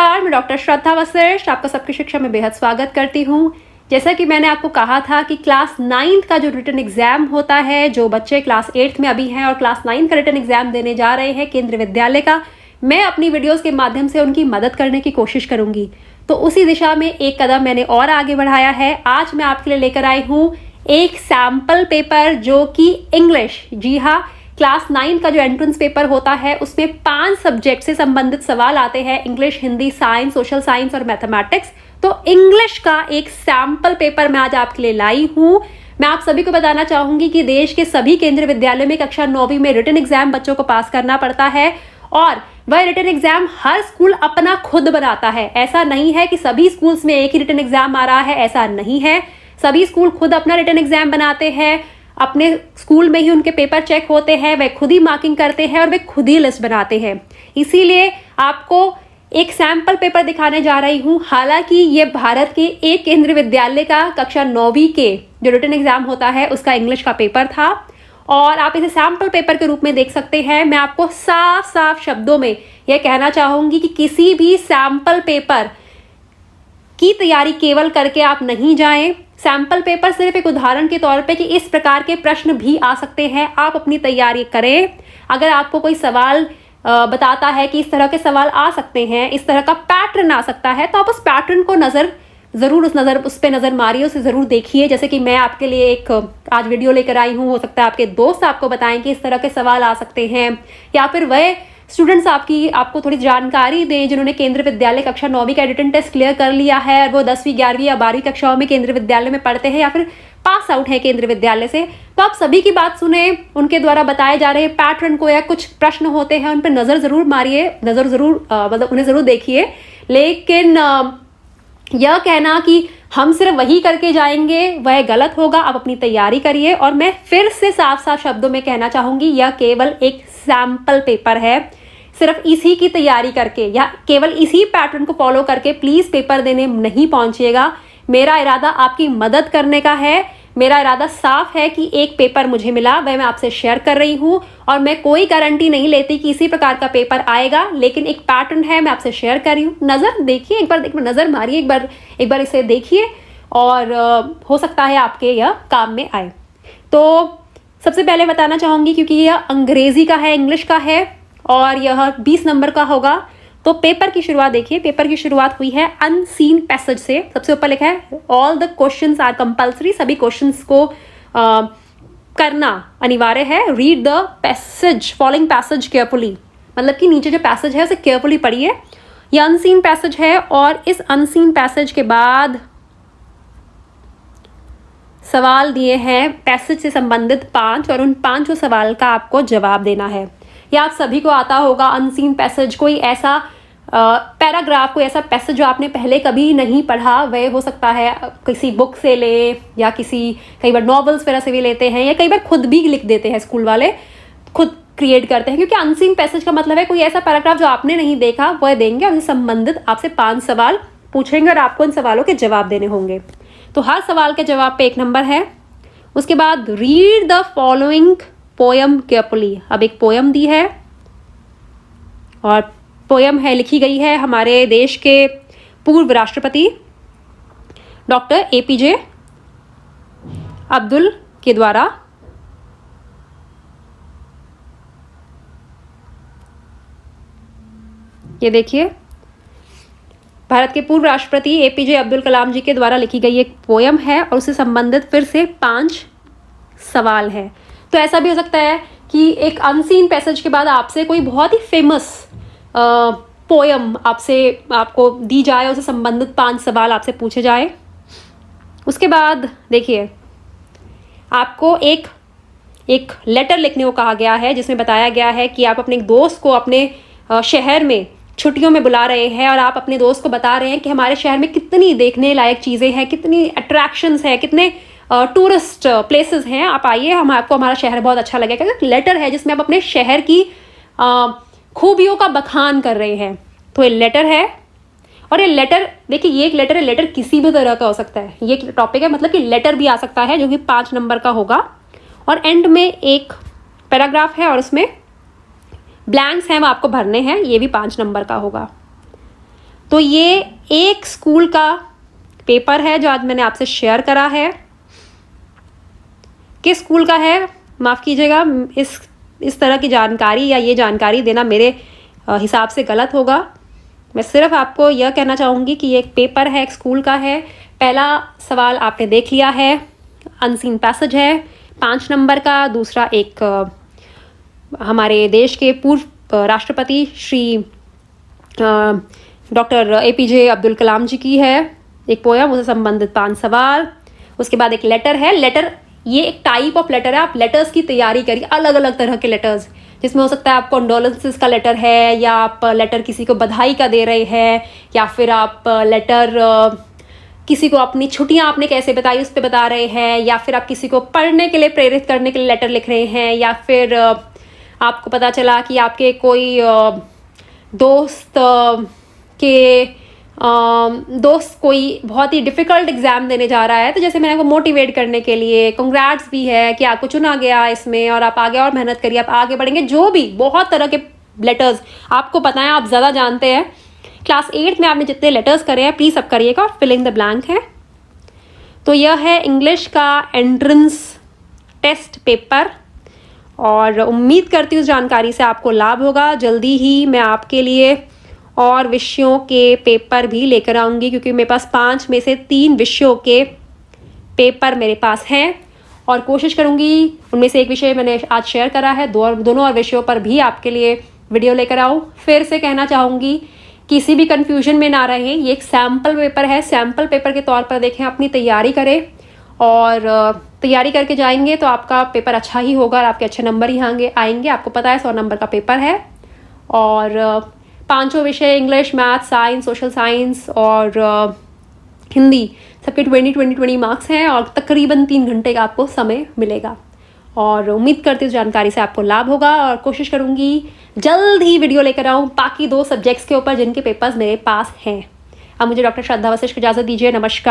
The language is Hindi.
नमस्कार, मैं डॉक्टर श्रद्धा वशिष्ठ आपका सबकी शिक्षा में बेहद स्वागत करती हूँ। जैसा कि मैंने आपको कहा था कि क्लास 9th का जो रिटन एग्जाम होता है, जो बच्चे क्लास 8th में अभी हैं और क्लास 9 का रिटन एग्जाम देने जा रहे हैं केंद्रीय विद्यालय का, मैं अपनी वीडियोस के माध्यम से उनकी मदद करने की कोशिश करूंगी। तो उसी दिशा में एक कदम मैंने और आगे बढ़ाया है। आज मैं आपके लिए लेकर आई हूँ एक सैम्पल पेपर जो कि इंग्लिश, जी हाँ, क्लास 9 का जो एंट्रेंस पेपर होता है उसमें 5 सब्जेक्ट से संबंधित सवाल आते हैं, English, Hindi, science, social science और मैथमेटिक्स। तो इंग्लिश का एक सैम्पल पेपर मैं आज आपके लिए लाई हूं। मैं आप सभी को बताना चाहूंगी कि देश के सभी केंद्रीय विद्यालयों में कक्षा 9वीं में रिटन एग्जाम बच्चों को पास करना पड़ता है और वह रिटन एग्जाम हर स्कूल अपना खुद बनाता है। ऐसा नहीं है कि सभी स्कूल्स में एक ही रिटन एग्जाम आ रहा है, ऐसा नहीं है। सभी स्कूल खुद अपना रिटन एग्जाम बनाते हैं, अपने स्कूल में ही उनके पेपर चेक होते हैं, वे खुद ही मार्किंग करते हैं और वे खुद ही लिस्ट बनाते हैं। इसीलिए आपको एक सैंपल पेपर दिखाने जा रही हूं। हालांकि ये भारत के एक केंद्रीय विद्यालय का कक्षा 9वीं के जो रिटन एग्जाम होता है उसका इंग्लिश का पेपर था और आप इसे सैंपल पेपर के रूप में देख सकते हैं। मैं आपको साफ साफ शब्दों में यह कहना चाहूंगी कि किसी भी सैंपल पेपर की तैयारी केवल करके आप नहीं जाएं। सैंपल पेपर सिर्फ एक उदाहरण के तौर पे कि इस प्रकार के प्रश्न भी आ सकते हैं, आप अपनी तैयारी करें। अगर आपको कोई सवाल बताता है कि इस तरह के सवाल आ सकते हैं, इस तरह का पैटर्न आ सकता है, तो आप उस पैटर्न को उस पे नजर मारिए, उसे जरूर देखिए। जैसे कि मैं आपके लिए एक आज वीडियो लेकर आई हूँ, हो सकता है आपके दोस्त आपको बताएं कि इस तरह के सवाल आ सकते हैं, या फिर वह स्टूडेंट्स आपको थोड़ी जानकारी दें जिन्होंने केंद्रीय विद्यालय कक्षा 9वीं का रिटन टेस्ट क्लियर कर लिया है और वो 10वीं, 11वीं या 12वीं कक्षाओं में केंद्रीय विद्यालय में पढ़ते हैं या फिर पास आउट है केंद्रीय विद्यालय से। तो आप सभी की बात सुने, उनके द्वारा बताए जा रहे पैटर्न को या कुछ प्रश्न होते हैं उन पर नजर जरूर मारिए, मतलब उन्हें जरूर देखिए। लेकिन यह कहना कि हम सिर्फ वही करके जाएंगे वह गलत होगा। आप अपनी तैयारी करिए और मैं फिर से साफ साफ शब्दों में कहना चाहूंगी, यह केवल एक सैंपल पेपर है। सिर्फ इसी की तैयारी करके या केवल इसी पैटर्न को फॉलो करके प्लीज पेपर देने नहीं पहुंचिएगा। मेरा इरादा आपकी मदद करने का है। मेरा इरादा साफ है कि एक पेपर मुझे मिला, वह मैं आपसे शेयर कर रही हूं और मैं कोई गारंटी नहीं लेती कि इसी प्रकार का पेपर आएगा, लेकिन एक पैटर्न है, मैं आपसे शेयर कर रही हूं। नजर देखिए, एक बार नजर मारिए, एक बार इसे देखिए और हो सकता है आपके यह काम में आए। तो सबसे पहले बताना चाहूंगी, क्योंकि यह अंग्रेजी का है, इंग्लिश का है और यह 20 नंबर का होगा। तो पेपर की शुरुआत देखिए। पेपर की शुरुआत हुई है अनसीन पैसेज से। सबसे ऊपर लिखा है all the questions are compulsory, सभी क्वेश्चंस को करना अनिवार्य है। Read the passage, following passage carefully, मतलब कि नीचे जो पैसेज है उसे केयरफुली पढ़िए। यह अनसीन पैसेज है और इस अनसीन पैसेज के बाद सवाल दिए हैं पैसेज से संबंधित 5 और उन 5 सवाल का आपको जवाब देना है। या आप सभी को आता होगा अनसीन पैसेज, कोई ऐसा पैराग्राफ, कोई ऐसा पैसेज जो आपने पहले कभी नहीं पढ़ा, वह हो सकता है किसी बुक से ले या कई बार नॉवेल्स वगैरह से भी लेते हैं या कई बार खुद भी लिख देते हैं, स्कूल वाले खुद क्रिएट करते हैं। क्योंकि अनसीन पैसेज का मतलब है कोई ऐसा पैराग्राफ जो आपने नहीं देखा वह देंगे और उससे संबंधित आपसे 5 सवाल पूछेंगे और आपको इन सवालों के जवाब देने होंगे। तो हर सवाल के जवाब पे 1 नंबर है। उसके बाद read the following poem carefully. अब एक पोयम दी है और पोयम है, लिखी गई है हमारे देश के पूर्व राष्ट्रपति डॉक्टर APJ अब्दुल के द्वारा। ये देखिए, भारत के पूर्व राष्ट्रपति APJ अब्दुल कलाम जी के द्वारा लिखी गई एक पोयम है और उससे संबंधित फिर से 5 सवाल है। तो ऐसा भी हो सकता है कि एक अनसीन पैसेज के बाद आपसे कोई बहुत ही फेमस पोयम आपको दी जाए, उससे संबंधित 5 सवाल आपसे पूछे जाए। उसके बाद देखिए, आपको एक लेटर लिखने को कहा गया है जिसमें बताया गया है कि आप अपने दोस्त को अपने शहर में छुट्टियों में बुला रहे हैं और आप अपने दोस्त को बता रहे हैं कि हमारे शहर में कितनी देखने लायक चीज़ें हैं, कितनी अट्रैक्शंस हैं, कितने टूरिस्ट प्लेसेस हैं, आप आइए, आपको हमारा शहर बहुत अच्छा लगेगा। एक लेटर है जिसमें आप अपने शहर की खूबियों का बखान कर रहे हैं। तो ये लेटर है और ये लेटर देखिए, ये एक लेटर है, लेटर किसी भी तरह का हो सकता है। ये टॉपिक है, मतलब कि लेटर भी आ सकता है जो कि 5 नंबर का होगा। और एंड में एक पैराग्राफ है और उसमें ब्लैंक्स हैं, वो आपको भरने हैं, ये भी 5 नंबर का होगा। तो ये एक स्कूल का पेपर है जो आज मैंने आपसे शेयर करा है। किस स्कूल का है माफ़ कीजिएगा, इस तरह की जानकारी या ये जानकारी देना मेरे हिसाब से गलत होगा। मैं सिर्फ आपको यह कहना चाहूँगी कि ये एक पेपर है, एक स्कूल का है। पहला सवाल आपने देख लिया है, अनसीन पैसेज है 5 नंबर का। दूसरा एक हमारे देश के पूर्व राष्ट्रपति श्री डॉक्टर APJ अब्दुल कलाम जी की है एक पोयम, उससे संबंधित 5 सवाल। उसके बाद एक लेटर है। लेटर ये एक टाइप ऑफ लेटर है, आप लेटर्स की तैयारी करिए, अलग अलग तरह के लेटर्स, जिसमें हो सकता है आप कंडोलेंसेस का लेटर है, या आप लेटर किसी को बधाई का दे रहे हैं, या फिर आप लेटर किसी को अपनी छुट्टियां आपने कैसे बताई उस पर बता रहे हैं, या फिर आप किसी को पढ़ने के लिए प्रेरित करने के लिए लेटर लिख रहे हैं, या फिर आपको पता चला कि आपके कोई दोस्त कोई बहुत ही डिफ़िकल्ट एग्ज़ाम देने जा रहा है, तो जैसे मैंने आपको मोटिवेट करने के लिए कंग्रेट्स भी है कि आपको चुना गया इसमें और आप आगे और मेहनत करिए, आप आगे बढ़ेंगे। जो भी बहुत तरह के लेटर्स आपको पता है, आप ज़्यादा जानते हैं। क्लास 8 में आपने जितने लेटर्स करे हैं प्लीज़ सब करिएगा, फिलिंग द ब्लैंक है। तो यह है इंग्लिश का एंट्रेंस टेस्ट पेपर, और उम्मीद करती हूँ उस जानकारी से आपको लाभ होगा। जल्दी ही मैं आपके लिए और विषयों के पेपर भी लेकर आऊँगी, क्योंकि मेरे पास 5 में से 3 विषयों के पेपर मेरे पास हैं, और कोशिश करूँगी उनमें से एक विषय मैंने आज शेयर करा है, दोनों और विषयों पर भी आपके लिए वीडियो लेकर आऊँ। फिर से कहना चाहूँगी किसी भी कन्फ्यूजन में ना रहें, ये एक सैम्पल पेपर है, सैम्पल पेपर के तौर पर देखें, अपनी तैयारी करें, और तैयारी करके जाएंगे तो आपका पेपर अच्छा ही होगा और आपके अच्छे नंबर ही आएंगे। आपको पता है 100 नंबर का पेपर है, और 5 विषय English, math, science, social science और हिंदी सबके 20 मार्क्स हैं, और तकरीबन 3 घंटे का आपको समय मिलेगा। और उम्मीद करती हूँ जानकारी से आपको लाभ होगा, और कोशिश करूँगी जल्द ही वीडियो लेकर आऊँ बाकी 2 सब्जेक्ट्स के ऊपर जिनके पेपर्स मेरे पास हैं। अब मुझे डॉक्टर श्रद्धा वशिष्ठ को इजाज़त दीजिए। नमस्कार।